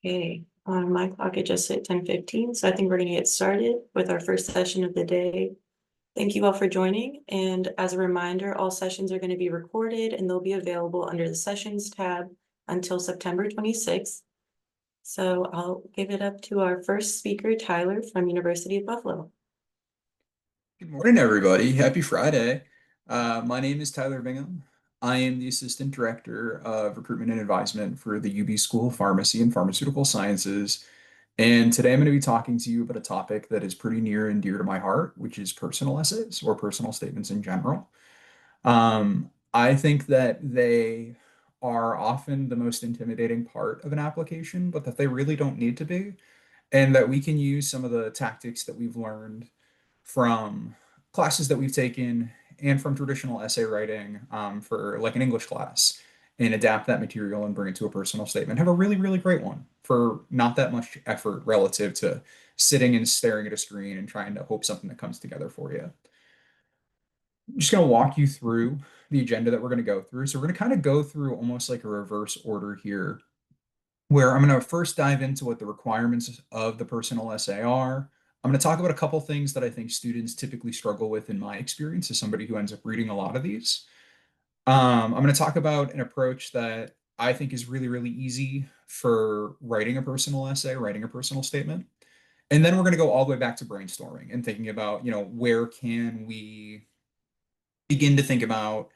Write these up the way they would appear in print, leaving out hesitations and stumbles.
Okay, on my clock, it just hit 10:15, so I think we're gonna get started with our first session of the day. Thank you all for joining, and as a reminder, all sessions are gonna be recorded and they'll be available under the Sessions tab until September 26th. So I'll give it up to our first speaker, Tyler from University of Buffalo. Good morning, everybody. Happy Friday. My name is Tyler Bingham. I am the Assistant Director of Recruitment and Advisement for the UB School of Pharmacy and Pharmaceutical Sciences. And today I'm going to be talking to you about a topic that is pretty near and dear to my heart, which is personal essays or personal statements in general. I think that they are often the most intimidating part of an application, but that they really don't need to be, and that we can use some of the tactics that we've learned from classes that we've taken and from traditional essay writing for like an English class and adapt that material and bring it to a personal statement. Have a really, really great one for not that much effort relative to sitting and staring at a screen and trying to hope something that comes together for you. I'm just going to walk you through the agenda that we're going to go through. So we're going to kind of go through almost like a reverse order here, where I'm going to first dive into what the requirements of the personal essay are. I'm going to talk about a couple things that I think students typically struggle with in my experience as somebody who ends up reading a lot of these. I'm going to talk about an approach that I think is really, really easy for writing a personal essay, writing a personal statement. And then we're going to go all the way back to brainstorming and thinking about, where can we begin to think about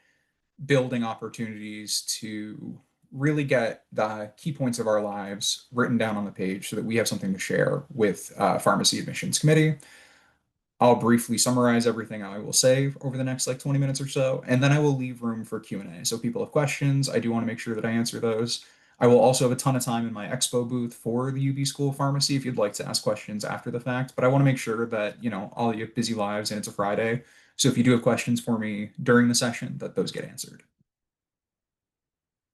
building opportunities to really get the key points of our lives written down on the page so that we have something to share with Pharmacy Admissions Committee. I'll briefly summarize everything I will say over the next like 20 minutes or so, and then I will leave room for Q&A. So people have questions. I do want to make sure that I answer those. I will also have a ton of time in my expo booth for the UB School of Pharmacy if you'd like to ask questions after the fact. But I want to make sure that, all you have busy lives and it's a Friday. So if you do have questions for me during the session, that those get answered.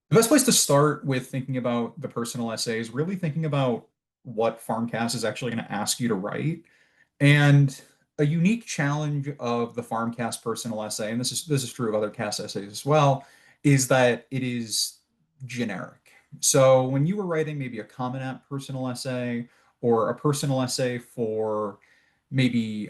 The best place to start with thinking about the personal essay is really thinking about what PharmCAS is actually going to ask you to write. And a unique challenge of the PharmCAS personal essay, and this is true of other CAS essays as well, is that it is generic. So when you were writing maybe a Common App personal essay or a personal essay for maybe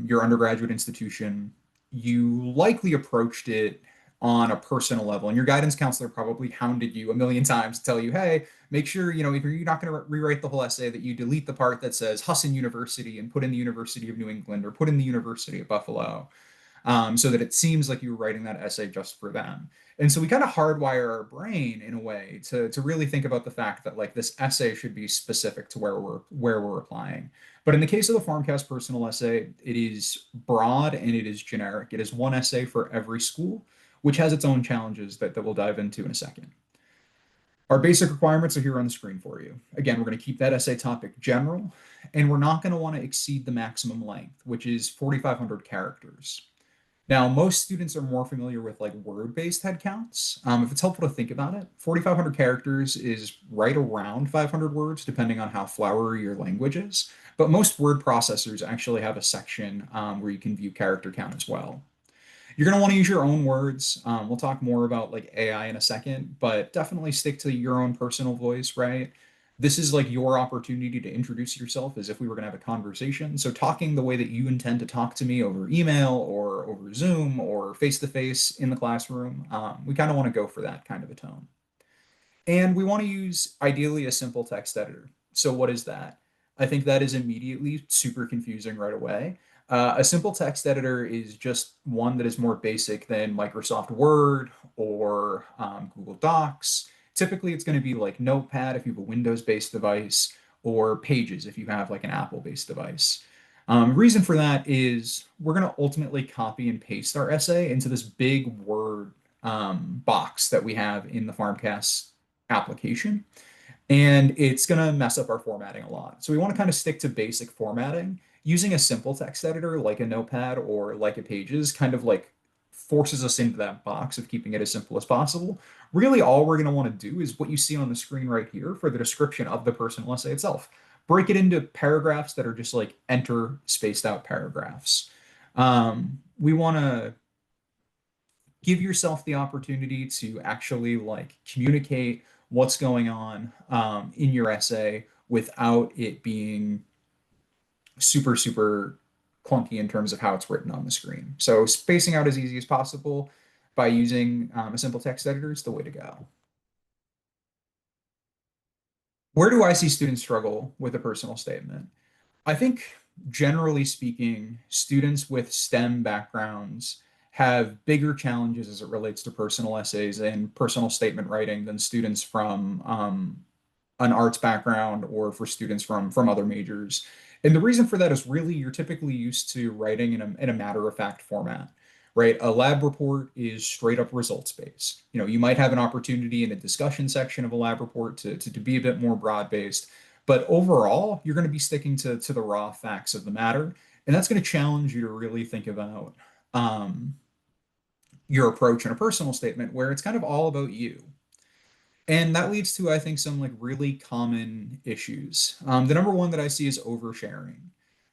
your undergraduate institution, you likely approached it on a personal level, and your guidance counselor probably hounded you a million times to tell you, hey, make sure, if you're not going to rewrite the whole essay, that you delete the part that says Husson University and put in the University of New England or put in the University of Buffalo, so that it seems like you were writing that essay just for them. And so we kind of hardwire our brain in a way to really think about the fact that like this essay should be specific to where we're applying. But in the case of the PharmCAS personal essay, it is broad and it is generic. It is one essay for every school, which has its own challenges that we'll dive into in a second. Our basic requirements are here on the screen for you. Again, we're going to keep that essay topic general, and we're not going to want to exceed the maximum length, which is 4,500 characters. Now, most students are more familiar with like word-based head counts. If it's helpful to think about it, 4,500 characters is right around 500 words, depending on how flowery your language is. But most word processors actually have a section where you can view character count as well. You're going to want to use your own words. We'll talk more about like AI in a second, but definitely stick to your own personal voice, right? This is like your opportunity to introduce yourself as if we were going to have a conversation. So talking the way that you intend to talk to me over email or over Zoom or face to face in the classroom, we kind of want to go for that kind of a tone. And we want to use ideally a simple text editor. So what is that? I think that is immediately super confusing right away. A simple text editor is just one that is more basic than Microsoft Word or Google Docs. Typically, it's going to be like Notepad if you have a Windows-based device, or Pages if you have like an Apple-based device. Reason for that is we're going to ultimately copy and paste our essay into this big Word box that we have in the PharmCAS application, and it's going to mess up our formatting a lot. So we want to kind of stick to basic formatting. Using a simple text editor like a Notepad or like a Pages kind of like forces us into that box of keeping it as simple as possible. Really, all we're going to want to do is what you see on the screen right here for the description of the personal essay itself. Break it into paragraphs that are just like enter spaced out paragraphs. We want to give yourself the opportunity to actually like communicate what's going on in your essay without it being super, super clunky in terms of how it's written on the screen. So spacing out as easy as possible by using a simple text editor is the way to go. Where do I see students struggle with a personal statement? I think, generally speaking, students with STEM backgrounds have bigger challenges as it relates to personal essays and personal statement writing than students from an arts background or for students from other majors. And the reason for that is really you're typically used to writing in a matter of fact format, right? A lab report is straight up results based. You might have an opportunity in a discussion section of a lab report to be a bit more broad based, but overall, you're going to be sticking to the raw facts of the matter. And that's going to challenge you to really think about um, your approach in a personal statement where it's kind of all about you. And that leads to, I think, some like really common issues. The number one that I see is oversharing.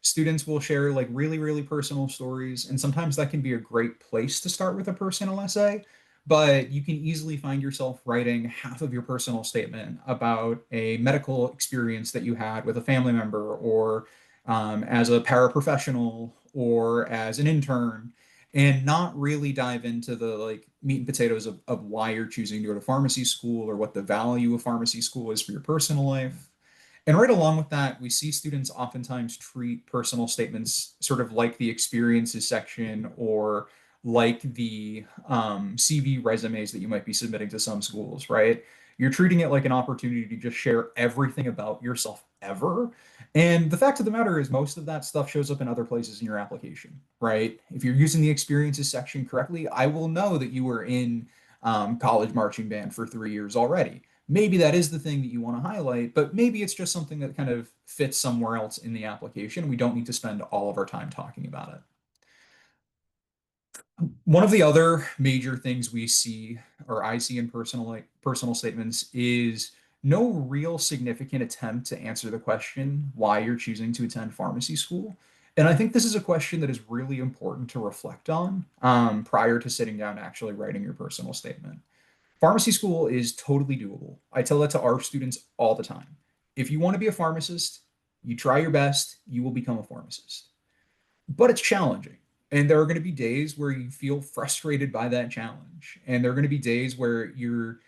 Students will share like really, really personal stories, and sometimes that can be a great place to start with a personal essay, but you can easily find yourself writing half of your personal statement about a medical experience that you had with a family member, or as a paraprofessional, or as an intern, and not really dive into the like meat and potatoes of why you're choosing to go to pharmacy school or what the value of pharmacy school is for your personal life. And right along with that, we see students oftentimes treat personal statements sort of like the experiences section or like the CV resumes that you might be submitting to some schools, right? You're treating it like an opportunity to just share everything about yourself ever. And the fact of the matter is, most of that stuff shows up in other places in your application, right? If you're using the experiences section correctly, I will know that you were in college marching band for 3 years already. Maybe that is the thing that you want to highlight, but maybe it's just something that kind of fits somewhere else in the application. We don't need to spend all of our time talking about it. One of the other major things we see, or I see in personal statements, is no real significant attempt to answer the question why you're choosing to attend pharmacy school. And I think this is a question that is really important to reflect on prior to sitting down and actually writing your personal statement. Pharmacy school is totally doable. I tell that to our students all the time. If you want to be a pharmacist, you try your best, you will become a pharmacist, but it's challenging. And there are going to be days where you feel frustrated by that challenge. And there are going to be days where you're,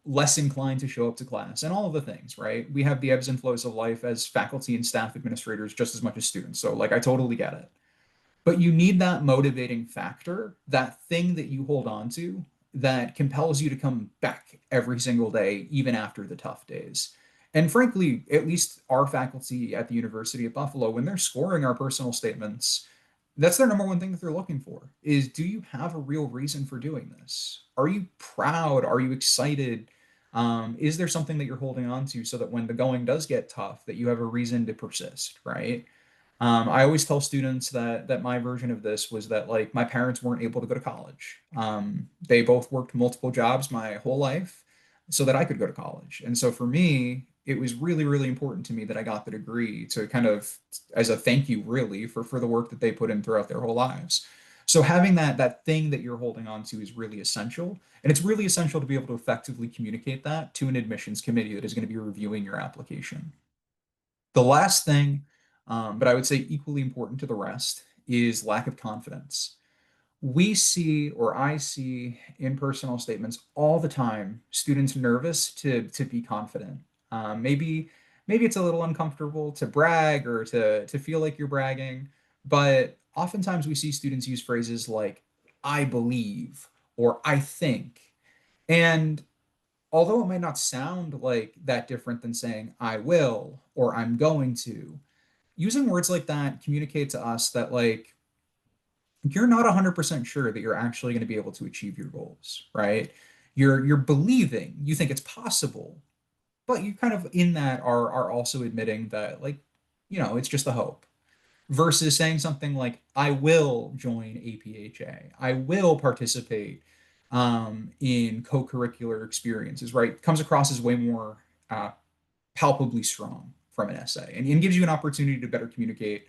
less inclined to show up to class and all of the things, right? We have the ebbs and flows of life as faculty and staff administrators just as much as students. So, like, I totally get it. But you need that motivating factor, that thing that you hold on to that compels you to come back every single day, even after the tough days. And frankly, at least our faculty at the University of Buffalo, when they're scoring our personal statements, that's their number one thing that they're looking for is, do you have a real reason for doing this? Are you proud? Are you excited? Is there something that you're holding on to so that when the going does get tough, that you have a reason to persist, right? I always tell students that my version of this was that like my parents weren't able to go to college. They both worked multiple jobs my whole life so that I could go to college. And so for me, it was really, really important to me that I got the degree to kind of as a thank you, really, for the work that they put in throughout their whole lives. So having that thing that you're holding on to is really essential. And it's really essential to be able to effectively communicate that to an admissions committee that is going to be reviewing your application. The last thing, but I would say equally important to the rest, is lack of confidence. We see, or I see in personal statements all the time, students nervous to be confident. Maybe it's a little uncomfortable to brag or to feel like you're bragging, but oftentimes we see students use phrases like "I believe" or "I think," and although it might not sound like that different than saying I will or I'm going to, using words like that communicate to us that like you're not 100% sure that you're actually going to be able to achieve your goals, right? You're believing, you think it's possible, but you kind of in that are also admitting that like, it's just a hope versus saying something like, I will join APHA, I will participate in co-curricular experiences, right? Comes across as way more uh, palpably strong from an essay and gives you an opportunity to better communicate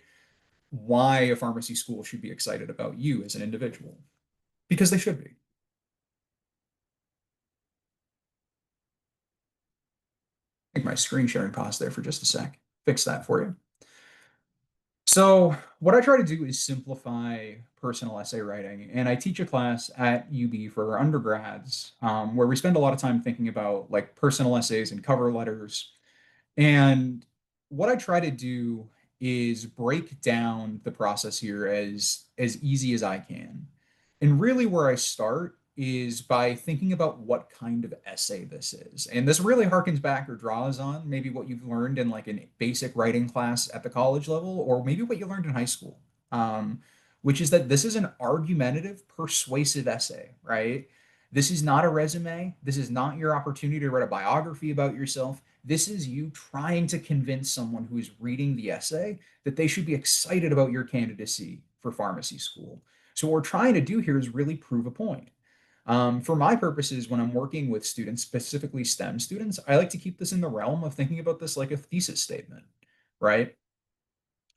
why a pharmacy school should be excited about you as an individual, because they should be. think my screen sharing paused there for just a sec. Fix that for you. So what I try to do is simplify personal essay writing, and I teach a class at UB for undergrads, where we spend a lot of time thinking about like personal essays and cover letters. And what I try to do is break down the process here as easy as I can. And really where I start is by thinking about what kind of essay this is. And this really harkens back or draws on maybe what you've learned in like a basic writing class at the college level, or maybe what you learned in high school, which is that this is an argumentative, persuasive essay, right? This is not a resume. This is not your opportunity to write a biography about yourself. This is you trying to convince someone who is reading the essay that they should be excited about your candidacy for pharmacy school. So what we're trying to do here is really prove a point. For my purposes, when I'm working with students, specifically STEM students, I like to keep this in the realm of thinking about this like a thesis statement, right?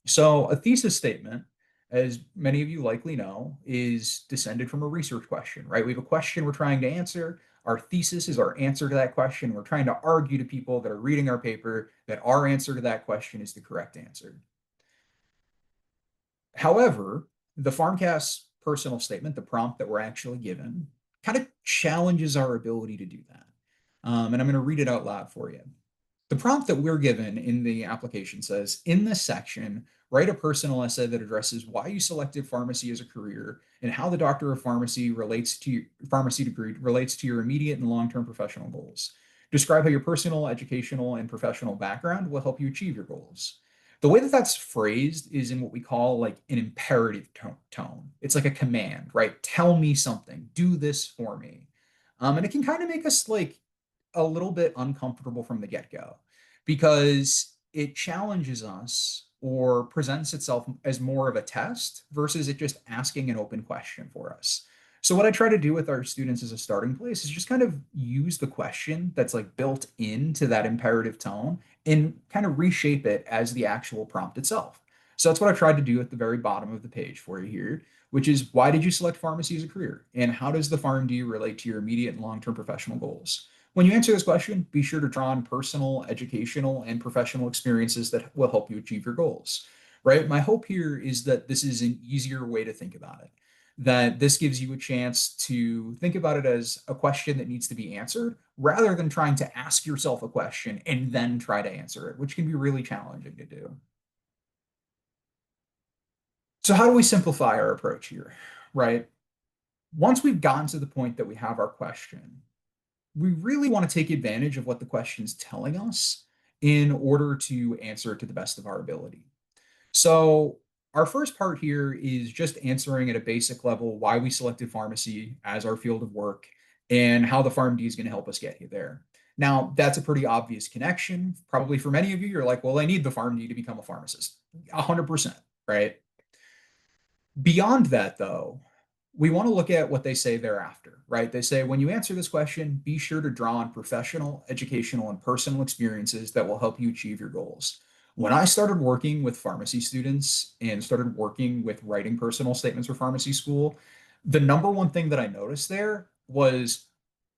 So a thesis statement, as many of you likely know, is descended from a research question, right? We have a question we're trying to answer. Our thesis is our answer to that question. We're trying to argue to people that are reading our paper that our answer to that question is the correct answer. However, the PharmCAS personal statement, the prompt that we're actually given, kind of challenges our ability to do that. And I'm going to read it out loud for you. The prompt that we're given in the application says, in this section, write a personal essay that addresses why you selected pharmacy as a career and how the doctor of pharmacy relates to your pharmacy degree relates to your immediate and long-term professional goals. Describe how your personal, educational, and professional background will help you achieve your goals. The way that that's phrased is in what we call like an imperative tone. It's like a command, right? Tell me something, do this for me. And it can kind of make us like a little bit uncomfortable from the get-go because it challenges us or presents itself as more of a test versus it just asking an open question for us. So what I try to do with our students as a starting place is just kind of use the question that's like built into that imperative tone and kind of reshape it as the actual prompt itself. So that's what I tried to do at the very bottom of the page for you here, which is why did you select pharmacy as a career? And how does the PharmD relate to your immediate and long-term professional goals? When you answer this question, be sure to draw on personal, educational, and professional experiences that will help you achieve your goals, right? My hope here is that this is an easier way to think about it, that this gives you a chance to think about it as a question that needs to be answered rather than trying to ask yourself a question and then try to answer it, which can be really challenging to do. So how do we simplify our approach here, right? Once we've gotten to the point that we have our question, we really want to take advantage of what the question's telling us in order to answer it to the best of our ability. So our first part here is just answering at a basic level why we selected pharmacy as our field of work and how the PharmD is going to help us get you there. Now, that's a pretty obvious connection. Probably for many of you, you're like, well, I need the PharmD to become a pharmacist. 100%, right? Beyond that, though, we want to look at what they say thereafter, right? They say, when you answer this question, be sure to draw on professional, educational, and personal experiences that will help you achieve your goals. When I started working with pharmacy students and started working with writing personal statements for pharmacy school, the number one thing that I noticed there was,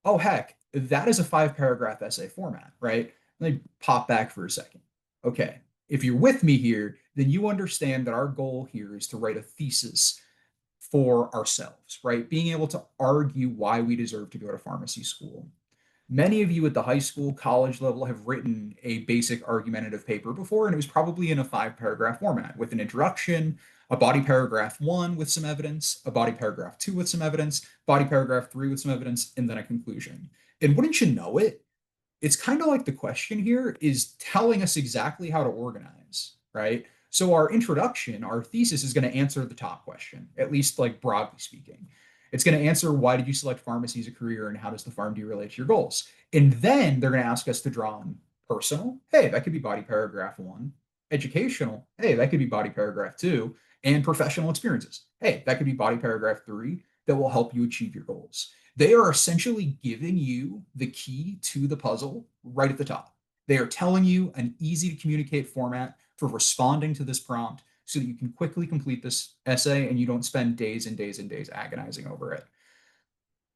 oh, heck, that is a 5 paragraph essay format, right? Let me pop back for a second. Okay, if you're with me here, then you understand that our goal here is to write a thesis for ourselves, right? Being able to argue why we deserve to go to pharmacy school. Many of you at the high school, college level have written a basic argumentative paper before, and it was probably in a 5 paragraph format with an introduction, a body paragraph one with some evidence, a body paragraph two with some evidence, body paragraph three with some evidence, and then a conclusion. And wouldn't you know it, it's kind of like the question here is telling us exactly how to organize, right? So our introduction, our thesis is going to answer the top question, at least like broadly speaking. It's going to answer why did you select pharmacy as a career and how does the PharmD relate to your goals? And then they're going to ask us to draw on personal. Hey, that could be body paragraph one. Educational. Hey, that could be body paragraph two. And professional experiences. Hey, that could be body paragraph three that will help you achieve your goals. They are essentially giving you the key to the puzzle right at the top. They are telling you an easy to communicate format for responding to this prompt so that you can quickly complete this essay and you don't spend days and days and days agonizing over it.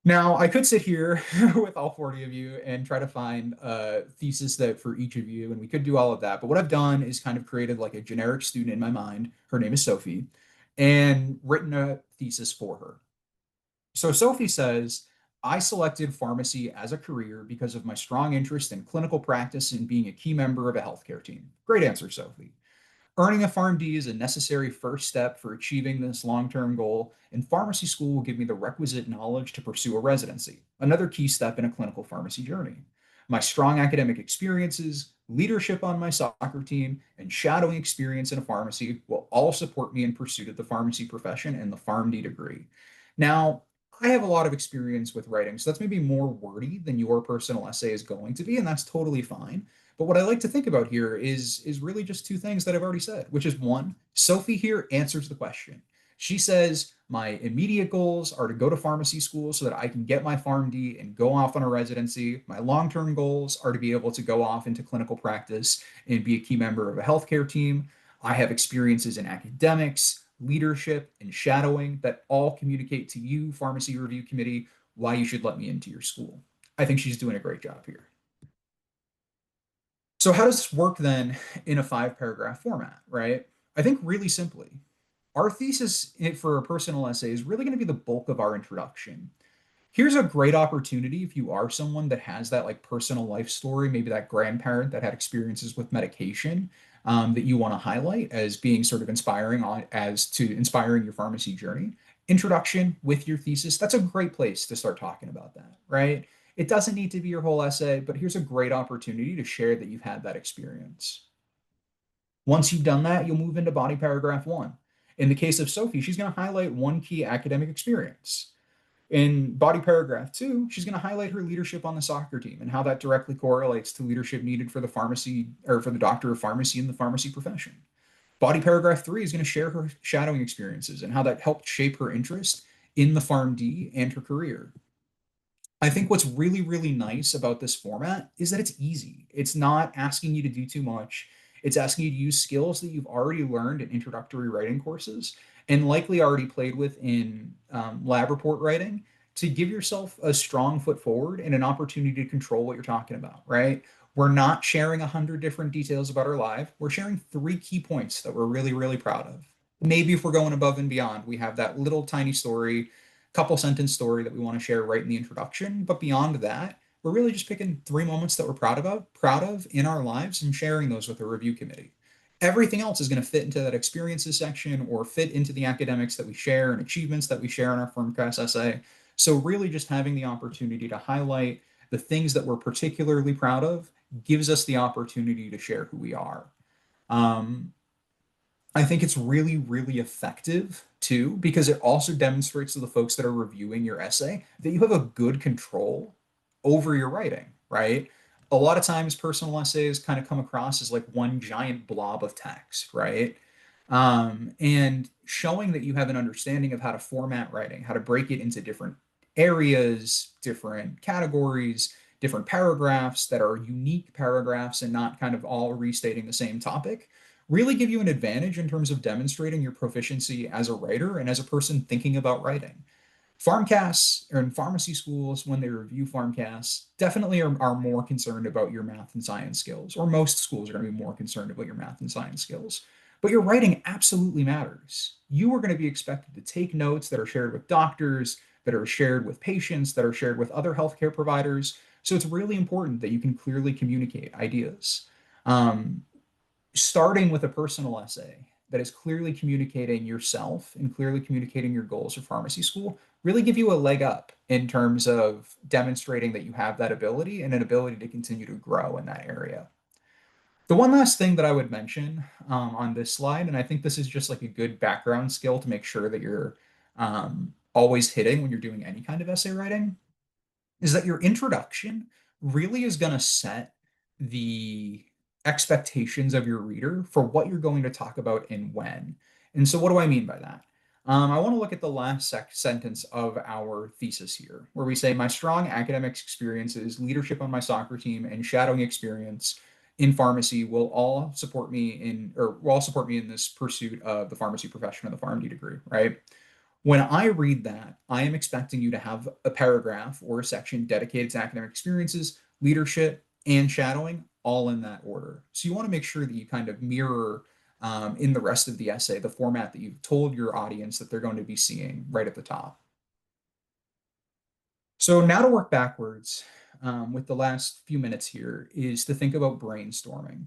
Now, I could sit here with all 40 of you and try to find a thesis that for each of you, and we could do all of that. But what I've done is kind of created like a generic student in my mind. Her name is Sophie, and written a thesis for her. So Sophie says, I selected pharmacy as a career because of my strong interest in clinical practice and being a key member of a healthcare team. Great answer, Sophie. Earning a PharmD is a necessary first step for achieving this long-term goal, and pharmacy school will give me the requisite knowledge to pursue a residency, another key step in a clinical pharmacy journey. My strong academic experiences, leadership on my soccer team, and shadowing experience in a pharmacy will all support me in pursuit of the pharmacy profession and the PharmD degree. Now, I have a lot of experience with writing, so that's maybe more wordy than your personal essay is going to be, and that's totally fine. But what I like to think about here is really just two things that I've already said, which is one, Sophie here answers the question. She says, my immediate goals are to go to pharmacy school so that I can get my PharmD and go off on a residency. My long-term goals are to be able to go off into clinical practice and be a key member of a healthcare team. I have experiences in academics, leadership, and shadowing that all communicate to you, Pharmacy Review Committee, why you should let me into your school. I think she's doing a great job here. So how does this work then in a 5 paragraph format, right? I think really simply, our thesis for a personal essay is really going to be the bulk of our introduction. Here's a great opportunity if you are someone that has that like personal life story, maybe that grandparent that had experiences with medication that you want to highlight as being sort of inspiring on as to inspiring your pharmacy journey. Introduction with your thesis, that's a great place to start talking about that, right? It doesn't need to be your whole essay, but here's a great opportunity to share that you've had that experience. Once you've done that, you'll move into body paragraph one. In the case of Sophie, she's going to highlight one key academic experience. In body paragraph two, she's going to highlight her leadership on the soccer team and how that directly correlates to leadership needed for the pharmacy or for the doctor of pharmacy in the pharmacy profession. Body paragraph three is going to share her shadowing experiences and how that helped shape her interest in the PharmD and her career. I think what's really, really nice about this format is that it's easy. It's not asking you to do too much. It's asking you to use skills that you've already learned in introductory writing courses and likely already played with in lab report writing to give yourself a strong foot forward and an opportunity to control what you're talking about, right? We're not sharing 100 different details about our life. We're sharing 3 key points that we're really, really proud of. Maybe if we're going above and beyond, we have that little tiny story, couple sentence story that we want to share right in the introduction. But beyond that, we're really just picking 3 moments that we're proud of in our lives and sharing those with the review committee. Everything else is going to fit into that experiences section or fit into the academics that we share and achievements that we share in our PharmCAS essay. So really just having the opportunity to highlight the things that we're particularly proud of gives us the opportunity to share who we are. Um, I think it's really, really effective too, because it also demonstrates to the folks that are reviewing your essay that you have a good control over your writing, right? A lot of times, personal essays kind of come across as like one giant blob of text, right? And showing that you have an understanding of how to format writing, how to break it into different areas, different categories, different paragraphs that are unique paragraphs and not kind of all restating the same topic really give you an advantage in terms of demonstrating your proficiency as a writer and as a person thinking about writing. PharmCAS or in pharmacy schools, when they review PharmCAS, definitely are more concerned about your math and science skills, or most schools are going to be more concerned about your math and science skills. But your writing absolutely matters. You are going to be expected to take notes that are shared with doctors, that are shared with patients, that are shared with other healthcare providers. So it's really important that you can clearly communicate ideas. Um, Starting with a personal essay that is clearly communicating yourself and clearly communicating your goals for pharmacy school really give you a leg up in terms of demonstrating that you have that ability and an ability to continue to grow in that area. The one last thing that I would mention on this slide, and I think this is just like a good background skill to make sure that you're always hitting when you're doing any kind of essay writing, is that your introduction really is going to set the expectations of your reader for what you're going to talk about and when. And so, what do I mean by that? I want to look at the last sentence of our thesis here, where we say, my strong academic experiences, leadership on my soccer team, and shadowing experience in pharmacy will all support me in, or will all support me in this pursuit of the pharmacy profession or the PharmD degree, right? When I read that, I am expecting you to have a paragraph or a section dedicated to academic experiences, leadership, and shadowing, all in that order. So you want to make sure that you kind of mirror in the rest of the essay the format that you've told your audience that they're going to be seeing right at the top. So now to work backwards with the last few minutes here is to think about brainstorming.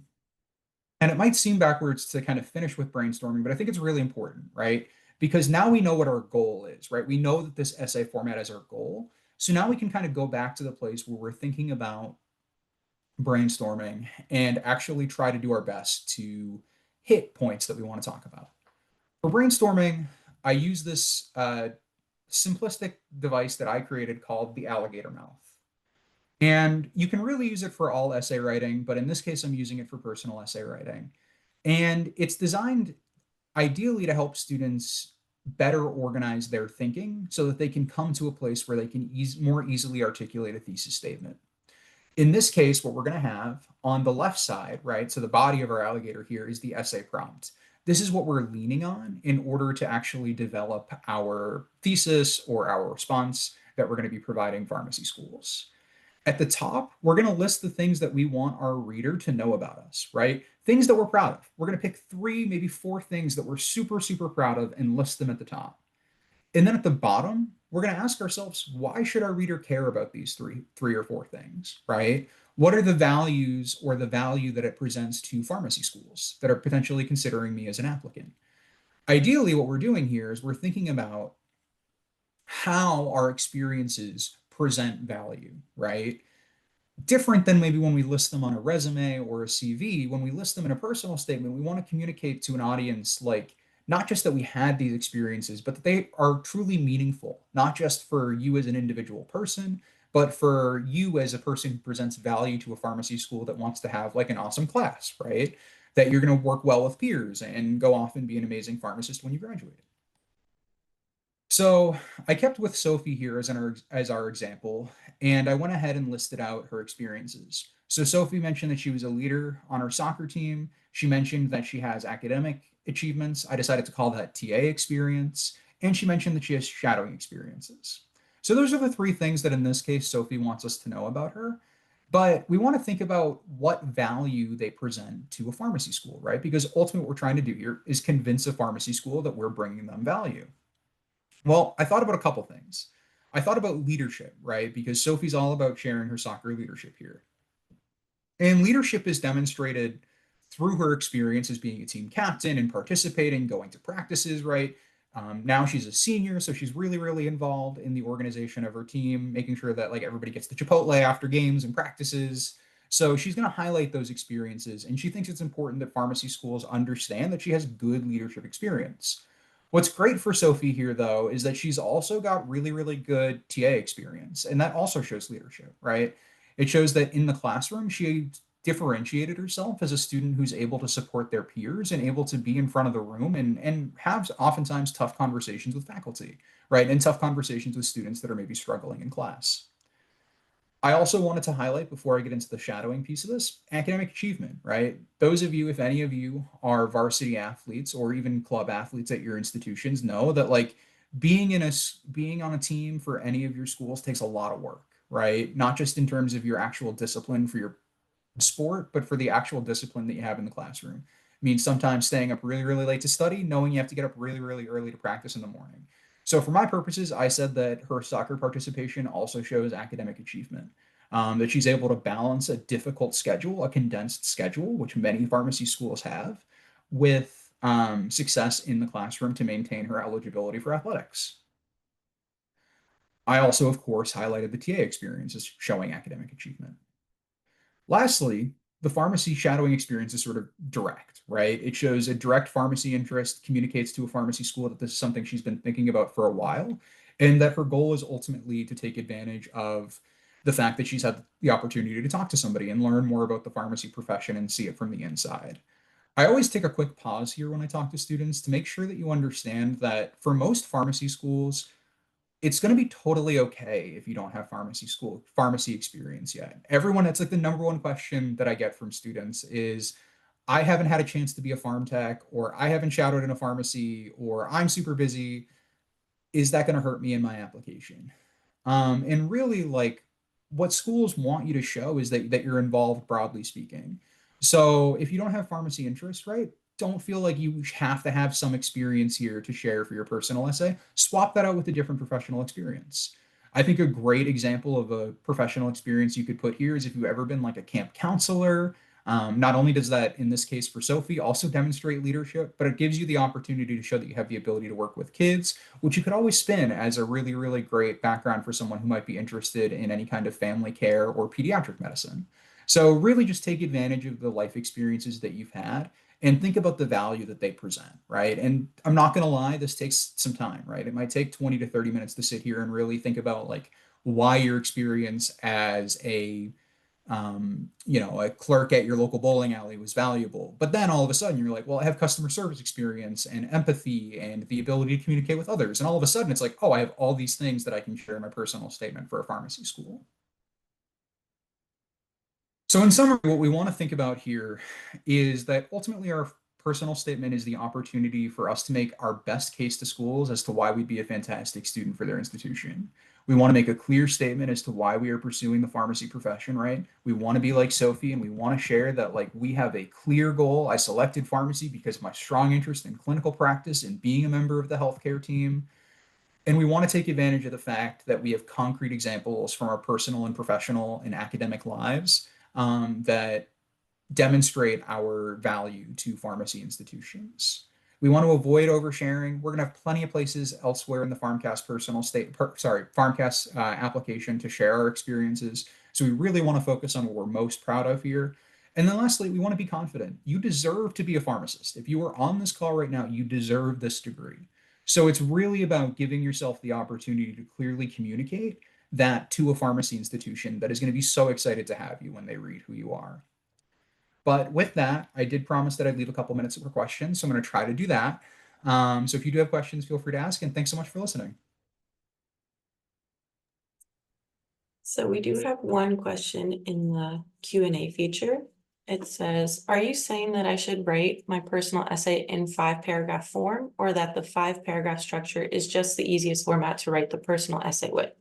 And it might seem backwards to kind of finish with brainstorming, but I think it's really important, right? Because now we know what our goal is, right? We know that this essay format is our goal. So now we can kind of go back to the place where we're thinking about brainstorming and actually try to do our best to hit points that we want to talk about. For brainstorming, I use this simplistic device that I created called the alligator mouth. And you can really use it for all essay writing, but in this case, I'm using it for personal essay writing. And it's designed ideally to help students better organize their thinking so that they can come to a place where they can more easily articulate a thesis statement. In this case, what we're going to have on the left side, right? So the body of our alligator here is the essay prompt. This is what we're leaning on in order to actually develop our thesis or our response that we're going to be providing pharmacy schools. At the top, we're going to list the things that we want our reader to know about us, right? Things that we're proud of. We're going to pick 3, maybe 4 things that we're super, super proud of and list them at the top. And then at the bottom, we're going to ask ourselves, why should our reader care about these three or 4 things, right? What are the values or the value that it presents to pharmacy schools that are potentially considering me as an applicant? Ideally, what we're doing here is we're thinking about how our experiences present value, right? Different than maybe when we list them on a resume or a CV. When we list them in a personal statement, we want to communicate to an audience like not just that we had these experiences, but that they are truly meaningful, not just for you as an individual person, but for you as a person who presents value to a pharmacy school that wants to have like an awesome class, right? That you're going to work well with peers and go off and be an amazing pharmacist when you graduate. So I kept with Sophie here as our example, and I went ahead and listed out her experiences. So Sophie mentioned that she was a leader on her soccer team. She mentioned that she has academic achievements. I decided to call that TA experience. And she mentioned that she has shadowing experiences. So those are the 3 things that in this case Sophie wants us to know about her. But we want to think about what value they present to a pharmacy school, right? Because ultimately what we're trying to do here is convince a pharmacy school that we're bringing them value. Well, I thought about a couple things. I thought about leadership, right? Because Sophie's all about sharing her soccer leadership here. And leadership is demonstrated through her experience as being a team captain and participating, going to practices, right? Now she's a senior, so she's really, really involved in the organization of her team, making sure that like everybody gets the Chipotle after games and practices. So she's going to highlight those experiences, and she thinks it's important that pharmacy schools understand that she has good leadership experience. What's great for Sophie here, though, is that she's also got really, really good TA experience, and that also shows leadership, right? It shows that in the classroom, she differentiated herself as a student who's able to support their peers and able to be in front of the room and have oftentimes tough conversations with faculty, right? And tough conversations with students that are maybe struggling in class. I also wanted to highlight before I get into the shadowing piece of this, academic achievement, right? Those of you, if any of you are varsity athletes or even club athletes at your institutions, know that like being on a team for any of your schools takes a lot of work, right? Not just in terms of your actual discipline for your sport, but for the actual discipline that you have in the classroom. It means sometimes staying up really, really late to study, knowing you have to get up really, really early to practice in the morning. So for my purposes, I said that her soccer participation also shows academic achievement. That she's able to balance a difficult schedule, a condensed schedule, which many pharmacy schools have, with success in the classroom to maintain her eligibility for athletics. I also, of course, highlighted the TA experience as showing academic achievement. Lastly, the pharmacy shadowing experience is sort of direct, right? It shows a direct pharmacy interest, communicates to a pharmacy school that this is something she's been thinking about for a while, and that her goal is ultimately to take advantage of the fact that she's had the opportunity to talk to somebody and learn more about the pharmacy profession and see it from the inside. I always take a quick pause here when I talk to students to make sure that you understand that for most pharmacy schools, it's going to be totally okay if you don't have pharmacy experience yet. Everyone, that's like the number one question that I get from students is, I haven't had a chance to be a pharm tech, or I haven't shadowed in a pharmacy, or I'm super busy. is that going to hurt me in my application? And really, like, what schools want you to show is that you're involved, broadly speaking. So if you don't have pharmacy interest, right, don't feel like you have to have some experience here to share for your personal essay. Swap that out with a different professional experience. I think a great example of a professional experience you could put here is if you've ever been like a camp counselor. Not only does that, in this case for Sophie, also demonstrate leadership, but it gives you the opportunity to show that you have the ability to work with kids, which you could always spin as a really, really great background for someone who might be interested in any kind of family care or pediatric medicine. So really just take advantage of the life experiences that you've had and think about the value that they present, right? And I'm not going to lie, this takes some time, right? It might take 20 to 30 minutes to sit here and really think about like why your experience as a clerk at your local bowling alley was valuable. But then all of a sudden you're like, well, I have customer service experience and empathy and the ability to communicate with others. And all of a sudden it's like, oh, I have all these things that I can share in my personal statement for a pharmacy school. So, in summary, what we want to think about here is that ultimately our personal statement is the opportunity for us to make our best case to schools as to why we'd be a fantastic student for their institution. We want to make a clear statement as to why we are pursuing the pharmacy profession, right? We want to be like Sophie and we want to share that, like, we have a clear goal. I selected pharmacy because of my strong interest in clinical practice and being a member of the healthcare team. And we want to take advantage of the fact that we have concrete examples from our personal and professional and academic lives that demonstrate our value to pharmacy institutions. We want to avoid oversharing. We're going to have plenty of places elsewhere in the PharmCAS application to share our experiences. So we really want to focus on what we're most proud of here. And then lastly, we want to be confident. You deserve to be a pharmacist. If you are on this call right now, you deserve this degree. So it's really about giving yourself the opportunity to clearly communicate that to a pharmacy institution that is going to be so excited to have you when they read who you are. But with that, I did promise that I'd leave a couple minutes for questions, so I'm going to try to do that. So if you do have questions, feel free to ask, and thanks so much for listening. So we do have one question in the Q&A feature. It says, are you saying that I should write my personal essay in 5-paragraph form, or that the 5-paragraph structure is just the easiest format to write the personal essay with?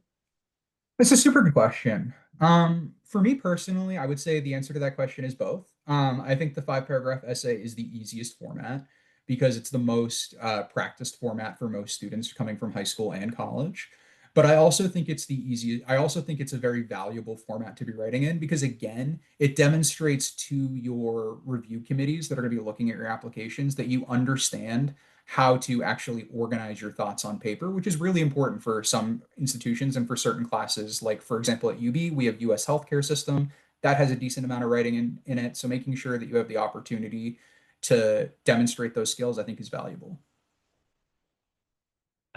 It's a super good question. For me personally, I would say the answer to that question is both. I think the 5-paragraph essay is the easiest format because it's the most practiced format for most students coming from high school and college. But I also think it's the easiest. I also think it's a very valuable format to be writing in because, again, it demonstrates to your review committees that are going to be looking at your applications that you understand how to actually organize your thoughts on paper, which is really important for some institutions and for certain classes. Like, for example, at UB, we have US healthcare system that has a decent amount of writing in it. So making sure that you have the opportunity to demonstrate those skills, I think, is valuable.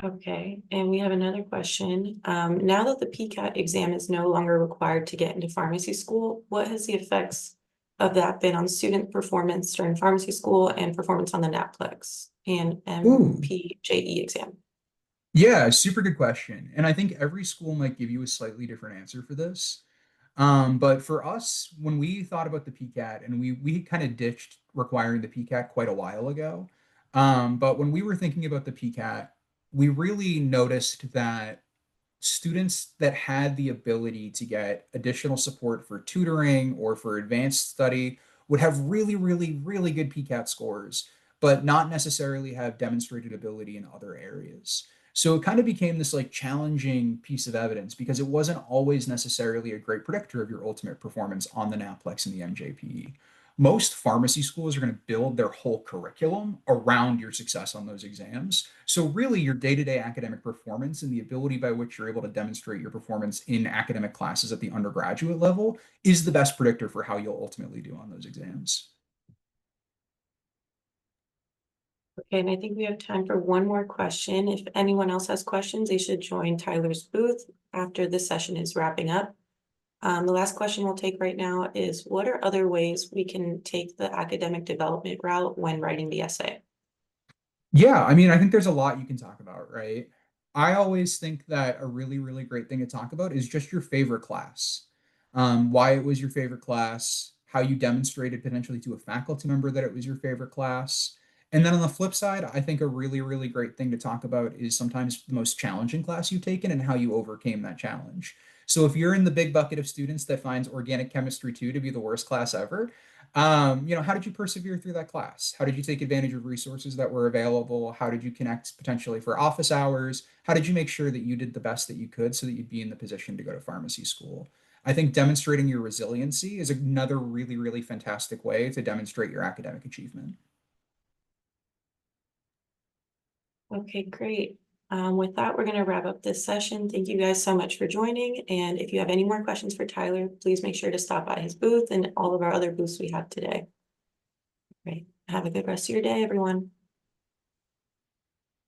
Okay, and we have another question. Now that the PCAT exam is no longer required to get into pharmacy school, what has the effects of that been on student performance during pharmacy school and performance on the NAPLEX and Ooh, MPJE exam? yeah, super good question. And I think every school might give you a slightly different answer for this. But for us, when we thought about the PCAT, and we kind of ditched requiring the PCAT quite a while ago. But when we were thinking about the PCAT, we really noticed that students that had the ability to get additional support for tutoring or for advanced study would have really, really, really good PCAT scores, but not necessarily have demonstrated ability in other areas. So it kind of became this like challenging piece of evidence because it wasn't always necessarily a great predictor of your ultimate performance on the NAPLEX and the MJPE. Most pharmacy schools are going to build their whole curriculum around your success on those exams. So, really, your day to day academic performance and the ability by which you're able to demonstrate your performance in academic classes at the undergraduate level is the best predictor for how you'll ultimately do on those exams. Okay, and I think we have time for one more question. If anyone else has questions, they should join Tyler's booth after this session is wrapping up. The last question we'll take right now is, what are other ways we can take the academic development route when writing the essay? Yeah, I mean, I think there's a lot you can talk about, right? I always think that a really, really great thing to talk about is just your favorite class. Why it was your favorite class, how you demonstrated potentially to a faculty member that it was your favorite class, And then on the flip side, I think a really, really great thing to talk about is sometimes the most challenging class you've taken and how you overcame that challenge. So if you're in the big bucket of students that finds organic chemistry 2 to be the worst class ever, how did you persevere through that class? How did you take advantage of resources that were available? How did you connect potentially for office hours? How did you make sure that you did the best that you could so that you'd be in the position to go to pharmacy school? I think demonstrating your resiliency is another really, really fantastic way to demonstrate your academic achievement. Okay, great. With that, we're gonna wrap up this session. Thank you guys so much for joining. And if you have any more questions for Tyler, please make sure to stop by his booth and all of our other booths we have today. Great. Have a good rest of your day, everyone.